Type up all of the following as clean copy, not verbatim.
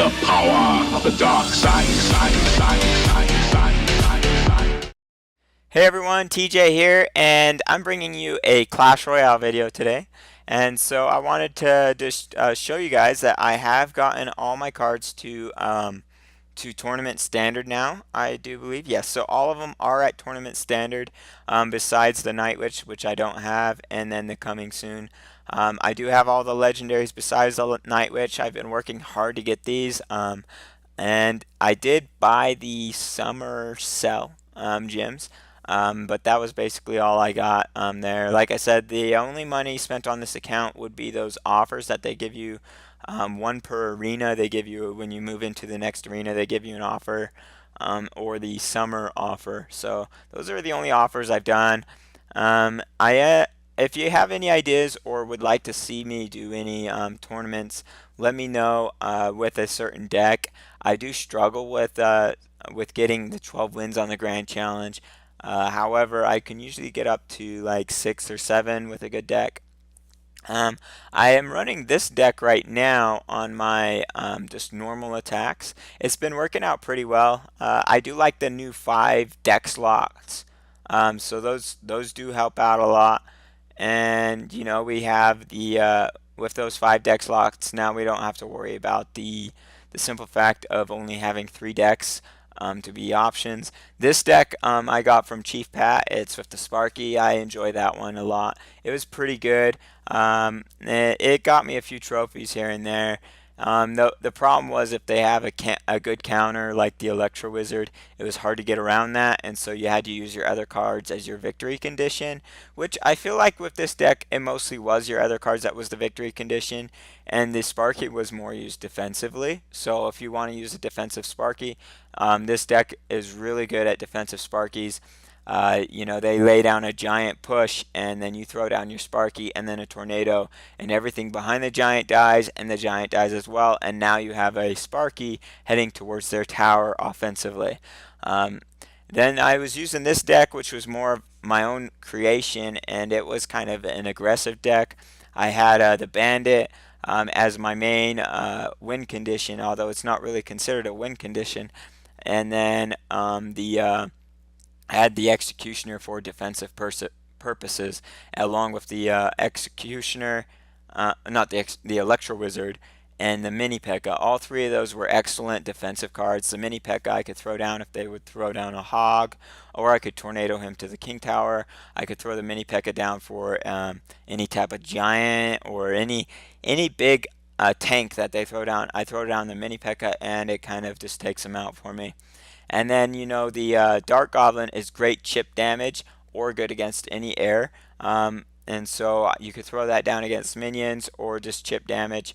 the power of the dark side, side, side, side, side, side, side. Hey everyone, TJ here, and I'm bringing you a Clash Royale video today. And so I wanted to just show you guys that I have gotten all my cards to tournament standard now, I do believe. Yes, so all of them are at tournament standard, besides the Night Witch, which I don't have, and then the Coming Soon. I do have all the legendaries besides the Night Witch. I've been working hard to get these, and I did buy the Summer Cell gems. But that was basically all I got there. Like I said, the only money spent on this account would be those offers that they give you, one per arena. They give you when you move into the next arena, they give you an offer, or the summer offer. So those are the only offers I've done. If you have any ideas or would like to see me do any tournaments, let me know with a certain deck. I do struggle with getting the 12 wins on the Grand Challenge. However, I can usually get up to like 6 or 7 with a good deck. Um, I am running this deck right now on my just normal attacks. It's been working out pretty well. I do like the new 5 deck slots, so those do help out a lot. And you know, we have the with those 5 deck slots now, we don't have to worry about the simple fact of only having 3 decks to be options. This deck I got from Chief Pat. It's with the Sparky. I enjoy that one a lot. It was pretty good. It got me a few trophies here and there. The problem was if they have a good counter like the Electro Wizard, it was hard to get around that, and so you had to use your other cards as your victory condition, which I feel like with this deck it mostly was your other cards that was the victory condition, and the Sparky was more used defensively. So if you want to use a defensive Sparky, this deck is really good at defensive Sparkies. You know, they lay down a giant push, and then you throw down your Sparky, and then a tornado, and everything behind the giant dies, and the giant dies as well. And now you have a Sparky heading towards their tower offensively. Um, then I was using this deck, which was more of my own creation, and it was kind of an aggressive deck. I had the Bandit as my main win condition, although it's not really considered a win condition. And then had the Executioner for defensive purposes, along with the Executioner, not the Electro Wizard, and the Mini P.E.K.K.A. All 3 of those were excellent defensive cards. The Mini P.E.K.K.A. I could throw down if they would throw down a Hog, or I could tornado him to the King Tower. I could throw the Mini P.E.K.K.A. down for any type of giant or any big tank that they throw down. I throw down the Mini P.E.K.K.A. and it kind of just takes them out for me. And then, you know, the Dark Goblin is great chip damage or good against any air. And so you could throw that down against minions or just chip damage.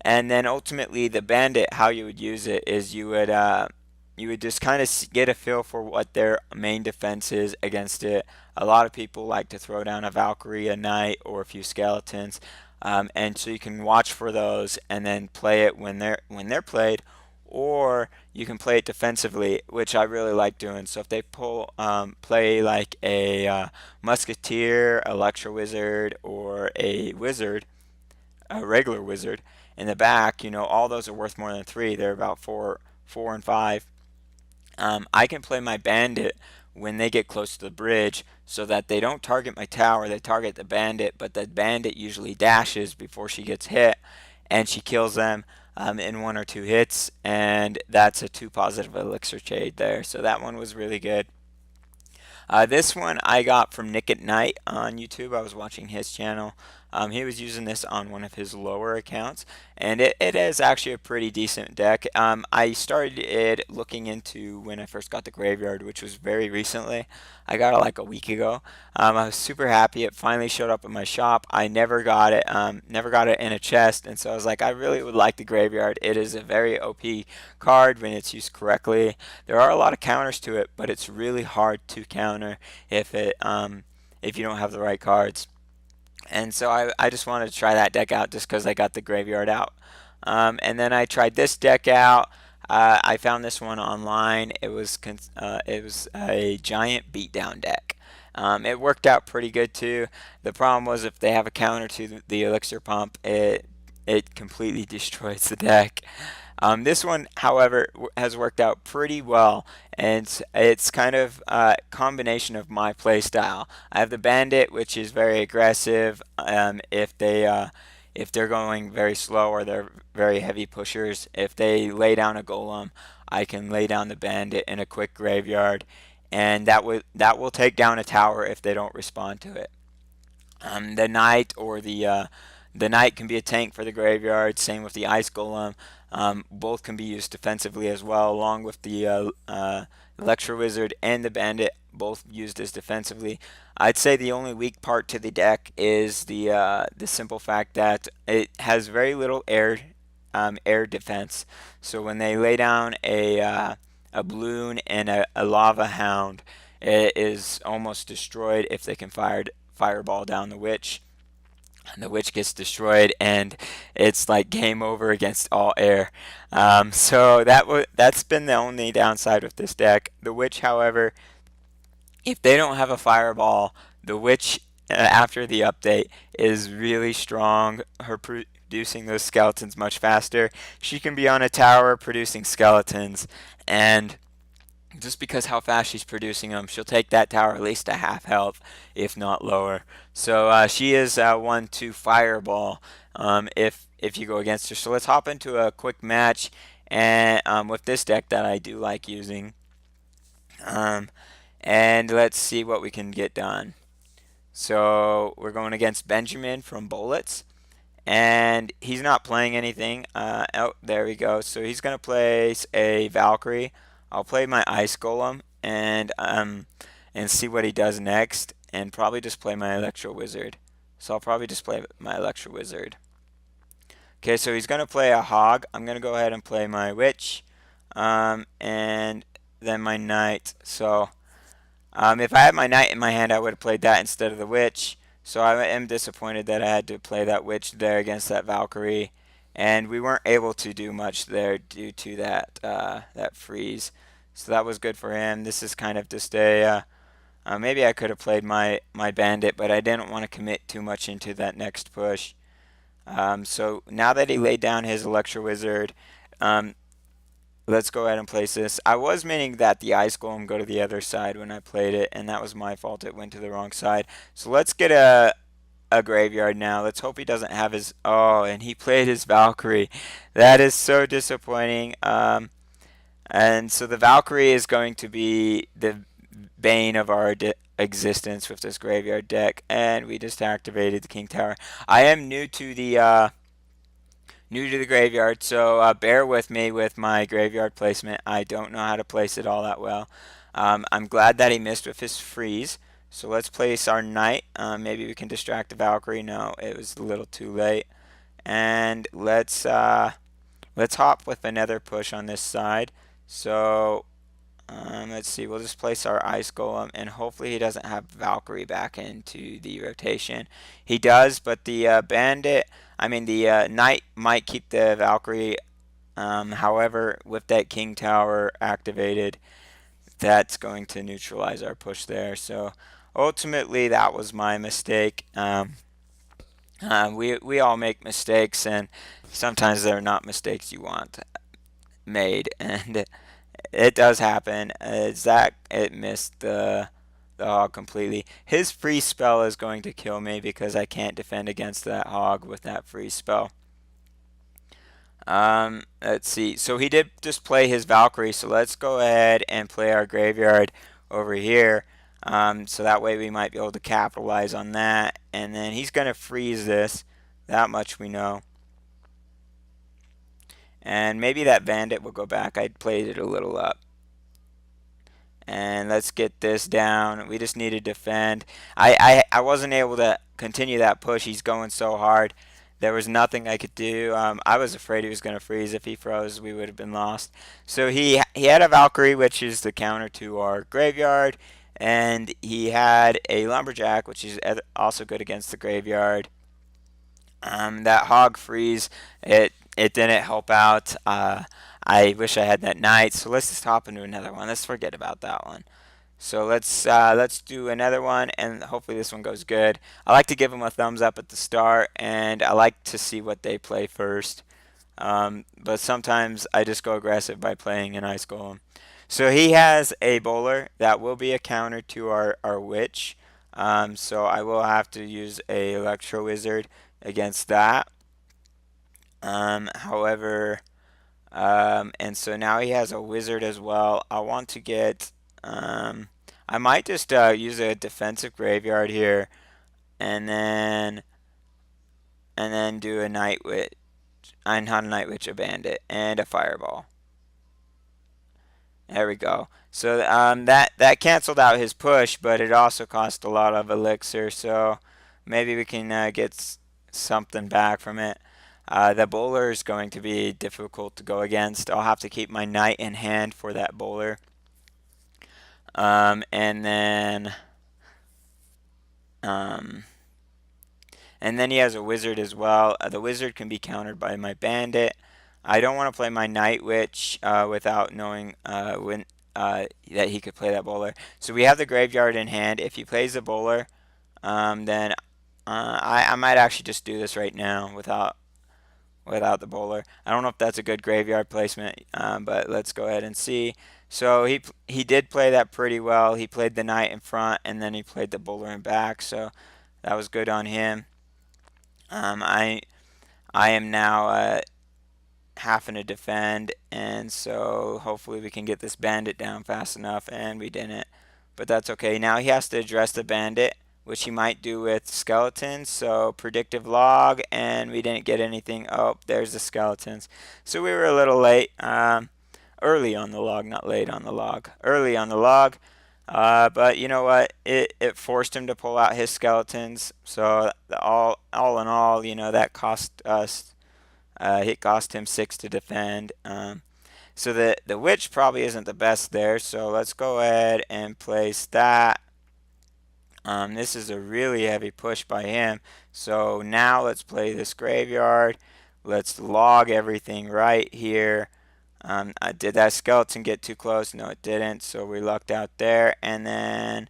And then ultimately the Bandit, how you would use it is you would just kind of get a feel for what their main defense is against it. A lot of people like to throw down a Valkyrie, a Knight, or a few skeletons. And so you can watch for those and then play it when they're played, or you can play it defensively, which I really like doing. So if they play like a Musketeer, Electro Wizard, or a Wizard, a regular Wizard in the back, you know, all those are worth more than 3. They're about 4 and 5. I can play my Bandit when they get close to the bridge so that they don't target my tower, they target the Bandit, but the Bandit usually dashes before she gets hit, and she kills them in 1 or 2 hits, and that's a 2 positive elixir trade there. So that one was really good. This one I got from Nick at Night on YouTube. I was watching his channel. He was using this on one of his lower accounts, and it is actually a pretty decent deck. I started it looking into when I first got the Graveyard, which was very recently. I got it like a week ago. I was super happy. It finally showed up in my shop. I never got it in a chest, and so I was like, I really would like the Graveyard. It is a very OP card when it's used correctly. There are a lot of counters to it, but it's really hard to counter if you don't have the right cards. And so I just wanted to try that deck out just because I got the Graveyard out. And then I tried this deck out. I found this one online. It was a giant beatdown deck. It worked out pretty good too. The problem was if they have a counter to the elixir pump, it completely destroys the deck. This one, however, has worked out pretty well, and it's kind of a combination of my play style. I have the bandit, which is very aggressive. If they're going very slow or they're very heavy pushers, if they lay down a golem, I can lay down the bandit in a quick graveyard, and that will take down a tower if they don't respond to it. The knight or the knight can be a tank for the graveyard. Same with the ice golem. Both can be used defensively as well, along with the Electro Wizard and the Bandit, both used as defensively. I'd say the only weak part to the deck is the simple fact that it has very little air defense. So when they lay down a balloon and a lava hound, it is almost destroyed if they can fireball down the witch. And the witch gets destroyed, and it's like game over against all air. So that's been the only downside with this deck. The witch, however, if they don't have a fireball, the witch after the update is really strong. Her producing those skeletons much faster. She can be on a tower producing skeletons, and just because how fast she's producing them, she'll take that tower at least to half health, if not lower. So she is one to fireball if you go against her. So let's hop into a quick match and with this deck that I do like using, um, and let's see what we can get done. So we're going against Benjamin from Bullets, and he's not playing anything. Oh, there we go. So he's gonna place a Valkyrie. I'll play my Ice Golem and see what he does next, and probably just play my Electro Wizard. So I'll probably just play my Electro Wizard. Okay, so he's gonna play a Hog. I'm gonna go ahead and play my Witch, and then my Knight. So if I had my Knight in my hand, I would have played that instead of the Witch. So I am disappointed that I had to play that Witch there against that Valkyrie, and we weren't able to do much there due to that freeze. So that was good for him. This is kind of just maybe I could have played my Bandit, but I didn't want to commit too much into that next push. So now that he laid down his Electro Wizard, let's go ahead and place this. I was meaning that the Ice Golem go to the other side when I played it, and that was my fault. It went to the wrong side. So let's get a graveyard now. Let's hope he doesn't have his... Oh, and he played his Valkyrie. That is so disappointing. And so the Valkyrie is going to be the bane of our existence with this graveyard deck. And we just activated the King Tower. I am new to the graveyard, so bear with me with my graveyard placement. I don't know how to place it all that well. I'm glad that he missed with his freeze. So let's place our Knight. Maybe we can distract the Valkyrie. No, it was a little too late. And let's hop with another push on this side. So let's see. We'll just place our Ice Golem, and hopefully he doesn't have Valkyrie back into the rotation. He does, but the the Knight might keep the Valkyrie. However, with that King Tower activated, that's going to neutralize our push there. So ultimately, that was my mistake. We all make mistakes, and sometimes they're not mistakes you want made, and it does happen. Zach, it missed the hog completely. His freeze spell is going to kill me because I can't defend against that hog with that freeze spell. Let's see. So he did just play his Valkyrie. So let's go ahead and play our graveyard over here. So that way we might be able to capitalize on that. And then he's going to freeze this. That much we know. And maybe that bandit will go back. I played it a little up. And let's get this down. We just need to defend. I wasn't able to continue that push. He's going so hard. There was nothing I could do. I was afraid he was going to freeze. If he froze, we would have been lost. So he had a Valkyrie, which is the counter to our graveyard. And he had a Lumberjack, which is also good against the graveyard. That hog freeze, it didn't help out. I wish I had that Knight. So let's just hop into another one. Let's forget about that one. So let's do another one, and hopefully this one goes good. I like to give them a thumbs up at the start, and I like to see what they play first. But sometimes I just go aggressive by playing an ice golem. So he has a bowler that will be a counter to our witch. So I will have to use a electro wizard against that. However, and so now he has a wizard as well. I want to get. I might just use a defensive graveyard here, and then do a night witch. I'm not a night witch, a bandit, and a fireball. There we go. So that canceled out his push, but it also cost a lot of elixir. So maybe we can get something back from it. The bowler is going to be difficult to go against. I'll have to keep my knight in hand for that bowler. And then um, and then he has a wizard as well. The wizard can be countered by my bandit. I don't want to play my night witch without knowing when that he could play that bowler. So we have the graveyard in hand. If he plays the bowler, then I might actually just do this right now without the bowler. I don't know if that's a good graveyard placement, but let's go ahead and see. So he did play that pretty well. He played the knight in front, and then he played the bowler in back. So that was good on him. I am now having to defend, and so hopefully we can get this bandit down fast enough, and we didn't. But that's okay. Now he has to address the bandit, which he might do with skeletons. So predictive log, and we didn't get anything. Oh, there's the skeletons. So we were a little late. Early on the log, not late on the log. Early on the log. But you know what? It forced him to pull out his skeletons. So all in all, that cost us. It cost him 6 to defend. So the witch probably isn't the best there. So let's go ahead and place that. This is a really heavy push by him. So now let's play this graveyard. Let's log everything right here. Did that skeleton get too close? No, it didn't. So we lucked out there. And then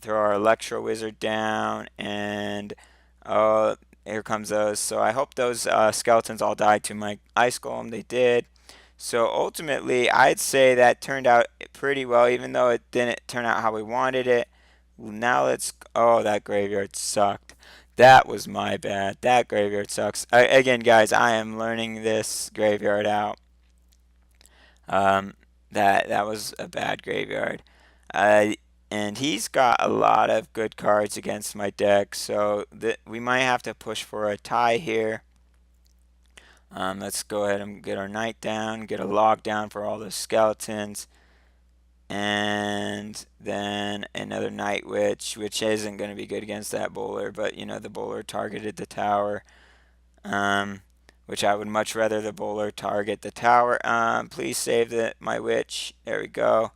throw our Electro Wizard down. And oh, here comes those. So I hope those skeletons all died to my Ice Golem. They did. So ultimately, I'd say that turned out pretty well, even though it didn't turn out how we wanted it. Now let's. Oh, that graveyard sucked. That was my bad. That graveyard sucks. Again, guys, I am learning this graveyard out. Um, that was a bad graveyard. Uh, and he's got a lot of good cards against my deck, so we might have to push for a tie here. Let's go ahead and get our knight down, get a log down for all the skeletons, and then another night witch, which isn't going to be good against that bowler, but the bowler targeted the tower. Which I would much rather the bowler target the tower. Please save my witch. There we go.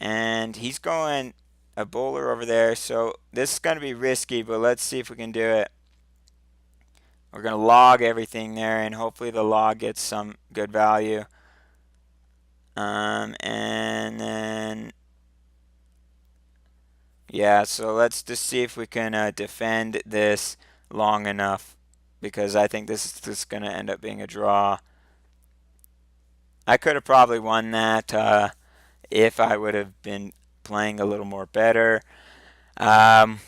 And he's going a bowler over there. So this is going to be risky, but let's see if we can do it. We're going to log everything there, and hopefully the log gets some good value. And then, yeah, so let's just see if we can defend this long enough, because I think this is just going to end up being a draw. I could have probably won that if I would have been playing a little more better. I'm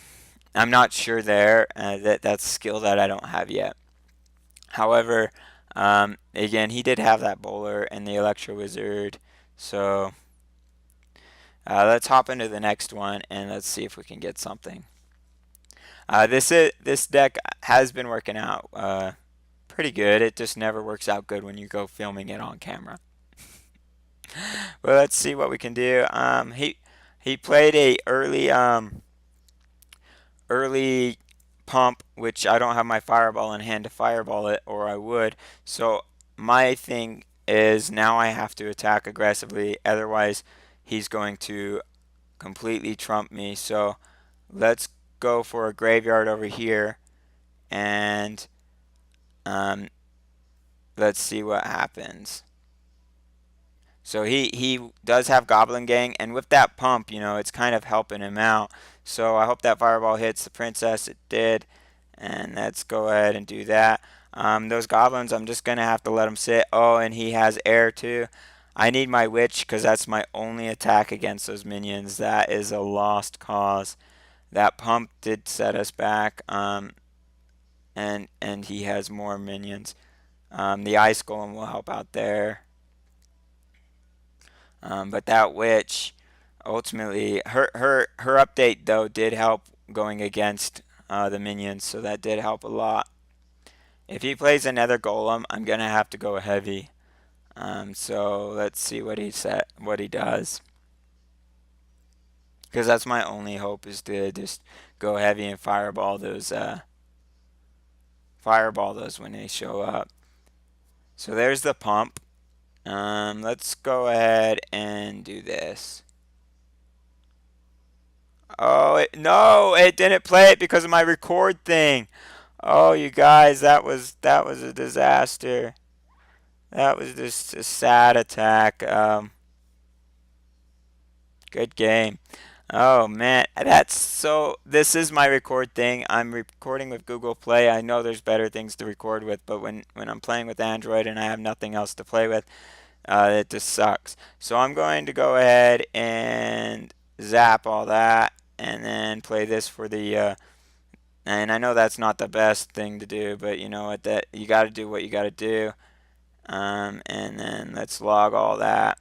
not sure there. That's a skill that I don't have yet. However, again, he did have that bowler and the Electro Wizard. So let's hop into the next one, and let's see if we can get something. This deck has been working out pretty good. It just never works out good when you go filming it on camera. Well, let's see what we can do. He played a early pump, which I don't have my fireball in hand to fireball it, or I would. So my thing is now I have to attack aggressively, otherwise he's going to completely trump me. So let's go for a graveyard over here, and let's see what happens. So he does have Goblin Gang, and with that pump, it's kind of helping him out. So I hope that fireball hits the princess. It did, and let's go ahead and do that. Those goblins, I'm just gonna have to let them sit. Oh, and he has air too. I need my witch because that's my only attack against those minions. That is a lost cause. That pump did set us back, and he has more minions. The ice golem will help out there. But that witch, ultimately, her update though did help going against the minions, so that did help a lot. If he plays another golem, I'm gonna have to go heavy. So let's see what he does, because that's my only hope is to just go heavy and fireball those when they show up. So there's the pump. Let's go ahead and do this. Oh, no, it didn't play it because of my record thing. Oh, you guys, that was a disaster. That was just a sad attack. Good game. Oh man, this is my record thing. I'm recording with Google Play. I know there's better things to record with, but when I'm playing with Android and I have nothing else to play with, it just sucks. So I'm going to go ahead and zap all that and then play this for the and I know that's not the best thing to do, but you know what, that you got to do what you got to do. And then let's log all that.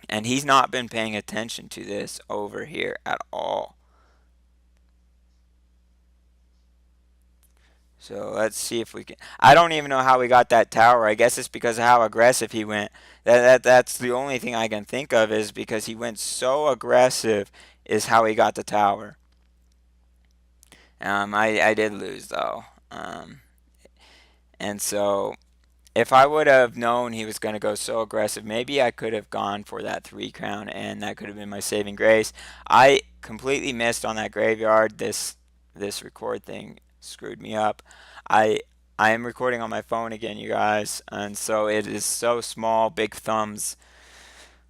And he's not been paying attention to this over here at all. So let's see if we can. I don't even know how we got that tower. I guess it's because of how aggressive he went. That's the only thing I can think of is because he went so aggressive is how he got the tower. I did lose though. And so if I would have known he was going to go so aggressive, maybe I could have gone for that 3 crown, and that could have been my saving grace. I completely missed on that graveyard. This record thing screwed me up. I I am recording on my phone again, you guys, and so it is so small. Big thumbs.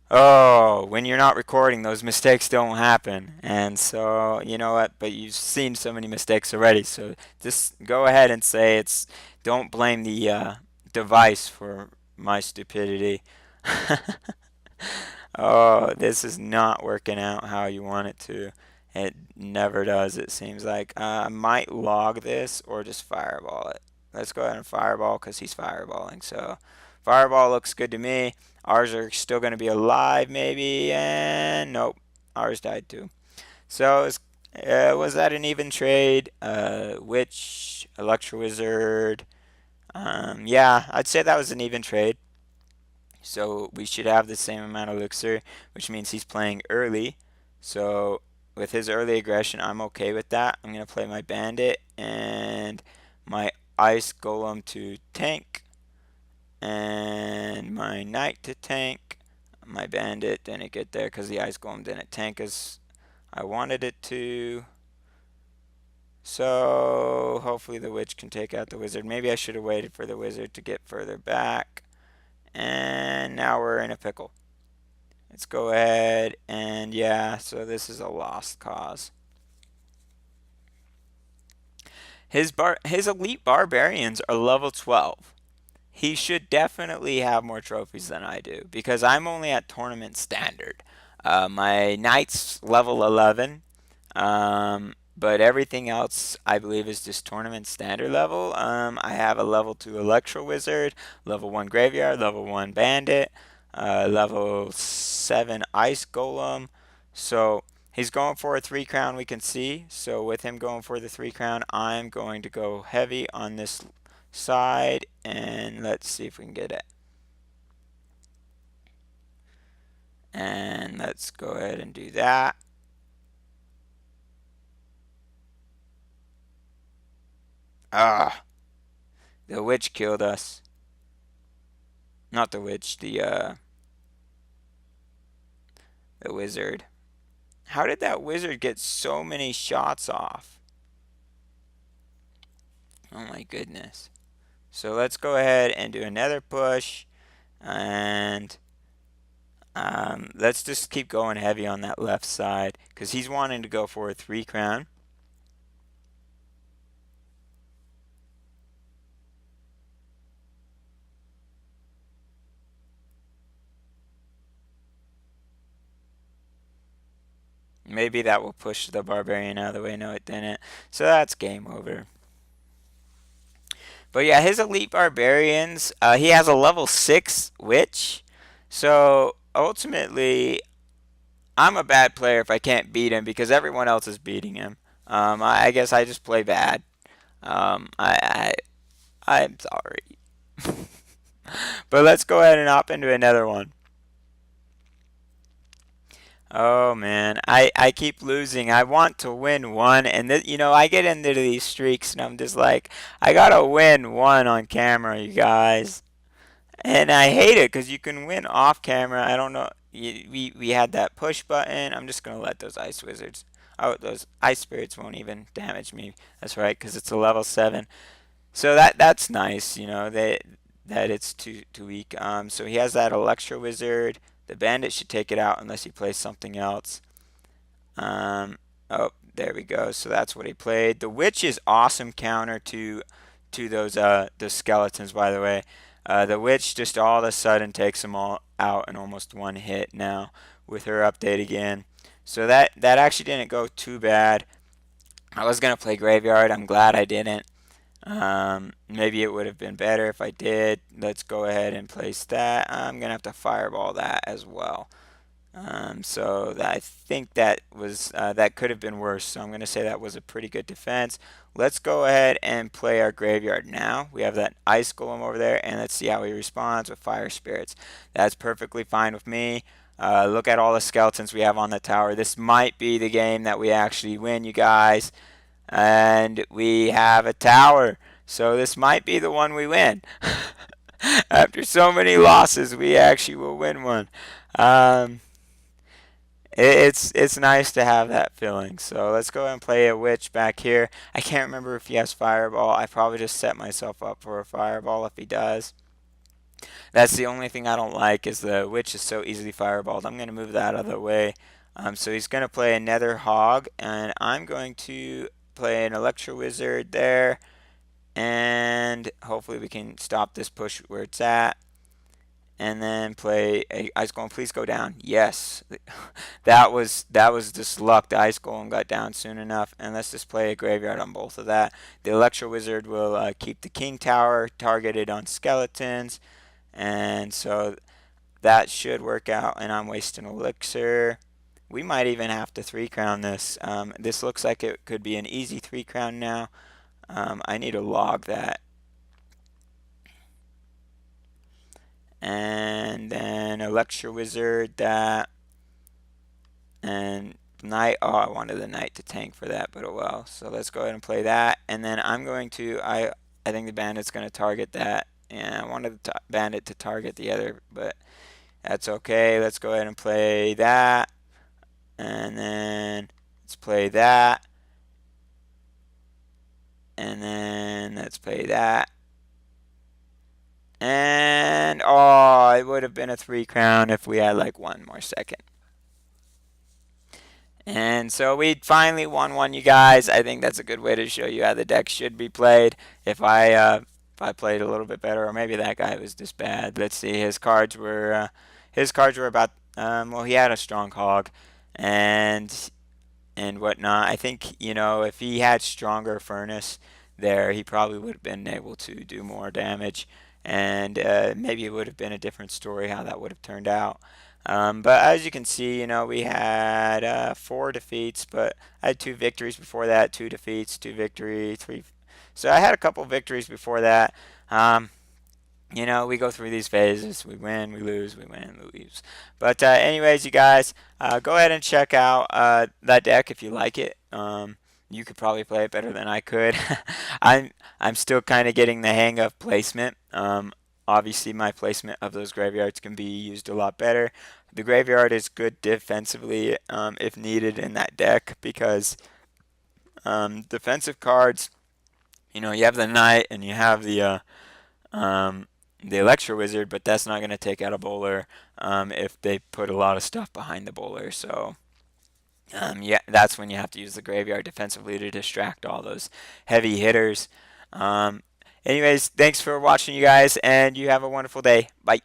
Oh, when you're not recording, those mistakes don't happen. And so, you know what? But you've seen so many mistakes already. So just go ahead and say it's. Don't blame the device for my stupidity. Oh, this is not working out how you want it to. It never does, it seems like. I might log this or just fireball it. Let's go ahead and fireball because he's fireballing. So, fireball looks good to me. Ours are still going to be alive, maybe. And nope, ours died too. So, was that an even trade? Witch, Electro Wizard. Yeah, I'd say that was an even trade. So we should have the same amount of elixir, which means he's playing early. So with his early aggression, I'm okay with that. I'm going to play my bandit and my ice golem to tank and my knight to tank. My bandit didn't get there because the ice golem didn't tank as I wanted it to. So hopefully the witch can take out the wizard. Maybe I should have waited for the wizard to get further back. And now we're in a pickle. Let's go ahead and yeah, so this is a lost cause. His elite barbarians are level 12. He should definitely have more trophies than I do because I'm only at tournament standard. My knight's level 11. But everything else I believe is just tournament standard level. I have a level 2 Electro Wizard, level 1 Graveyard, level 1 Bandit, level 7 Ice Golem. So he's going for a 3 crown, we can see. So with him going for the 3 crown, I'm going to go heavy on this side, and let's see if we can get it. And let's go ahead and do that. Ah, the witch killed us. Not the witch, the wizard. How did that wizard get so many shots off? Oh my goodness. So let's go ahead and do another push. And Let's just keep going heavy on that left side because he's wanting to go for a 3 crown. Maybe that will push the barbarian out of the way. No, it didn't. So that's game over. But yeah, his elite barbarians, he has a level 6 witch. So ultimately, I'm a bad player if I can't beat him because everyone else is beating him. I guess I just play bad. I'm sorry. But let's go ahead and hop into another one. Oh man, I keep losing. I want to win one, and I get into these streaks, and I'm just like, I gotta win one on camera, you guys. And I hate it because you can win off camera. I don't know. We had that push button. I'm just gonna let those ice wizards. Oh, those ice spirits won't even damage me. That's right, because it's a level 7. So that's nice. That it's too weak. So he has that Electro Wizard. The Bandit should take it out unless he plays something else. Um, oh, there we go. So that's what he played. The Witch is awesome counter to those skeletons. By the way, the Witch just all of a sudden takes them all out in almost one hit now with her update again. So that actually didn't go too bad. I was gonna play Graveyard. I'm glad I didn't. Maybe it would have been better if I did. Let's go ahead and place that. I'm gonna have to fireball that as well. So I think that could have been worse. So I'm going to say that was a pretty good defense. Let's go ahead and play our graveyard now. We have that ice golem over there, and let's see how he responds with fire spirits. That's perfectly fine with me. Look at all the skeletons we have on the tower. This might be the game that we actually win, you guys. And we have a tower. So this might be the one we win. After so many losses, we actually will win one. Um, it's nice to have that feeling. So let's go ahead and play a witch back here. I can't remember if he has fireball. I probably just set myself up for a fireball if he does. That's the only thing I don't like is the witch is so easily fireballed. I'm going to move that out of the way. So he's going to play another hog, and I'm going to play an electro wizard there, and hopefully we can stop this push where it's at. And then play a ice golem. Please go down. Yes, that was just luck. The ice golem got down soon enough. And let's just play a graveyard on both of that. The electro wizard will keep the king tower targeted on skeletons, and so that should work out. And I'm wasting elixir. We might even have to 3 crown this. This looks like it could be an easy 3 crown now. I need to log that. And then Electro Wizard that, and Knight. Oh, I wanted the Knight to tank for that, but oh well. So let's go ahead and play that, and then I'm going to I think the Bandit's going to target that. Yeah, I wanted the Bandit to target the other, but that's okay. Let's go ahead and play that, and then let's play that, and then let's play that. And oh, it would have been a 3 crown if we had like one more second. And so we finally won one, you guys. I think that's a good way to show you how the deck should be played. If I played a little bit better, or maybe that guy was just bad. Let's see. His cards were about well, he had a strong hog, and whatnot. I think if he had stronger furnace there, he probably would have been able to do more damage, and maybe it would have been a different story how that would have turned out. But as you can see, we had 4 defeats, but I had 2 victories before that, 2 defeats, 2 victory, 3. So I had a couple victories before that. Um, we go through these phases. We win, we lose, we win, we lose. But anyways, you guys, go ahead and check out that deck if you like it. You could probably play it better than I could. I'm still kind of getting the hang of placement. Obviously, my placement of those graveyards can be used a lot better. The graveyard is good defensively if needed in that deck because defensive cards, you have the knight and you have the the Electro Wizard, but that's not going to take out a bowler if they put a lot of stuff behind the bowler. So yeah, that's when you have to use the graveyard defensively to distract all those heavy hitters. Um, Anyways, thanks for watching, you guys, and you have a wonderful day. Bye.